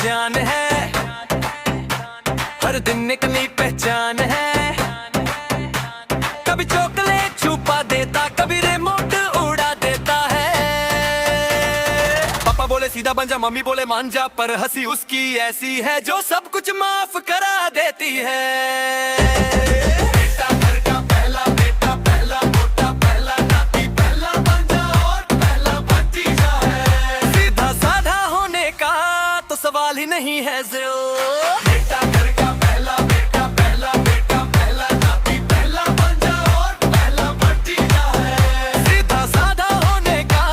जान है, हर दिन एक नई पहचान है। कभी चॉकलेट छुपा देता, कभी रिमोट उड़ा देता है। पापा बोले सीधा बन जा, मम्मी बोले मान जा, पर हंसी उसकी ऐसी है जो सब कुछ माफ करा देती है। सवाल ही नहीं है बेटा घर का पहला बेटा, पहला बेटा, पहला नाती, पहला बन जा और पहला भतीजा है। सीधा साधा होने का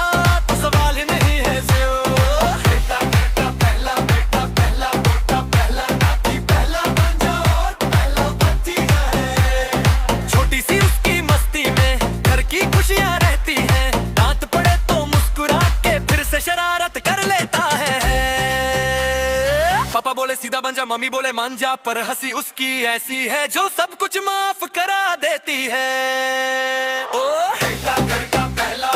तो सवाल ही नहीं है बेटा घर का पहला बेटा, पहला बेटा, पहला नाती, पहला बन जा और पहला भतीजा है। छोटी सी उसकी मस्ती में घर की खुशियां रहती हैं, दांत पड़े तो मुस्कुरा के फिर से शरारत कर लेता है। पापा बोले सीधा बन जा, मम्मी बोले मान जा, पर हंसी उसकी ऐसी है जो सब कुछ माफ करा देती है। ओ बेटा घर का पहला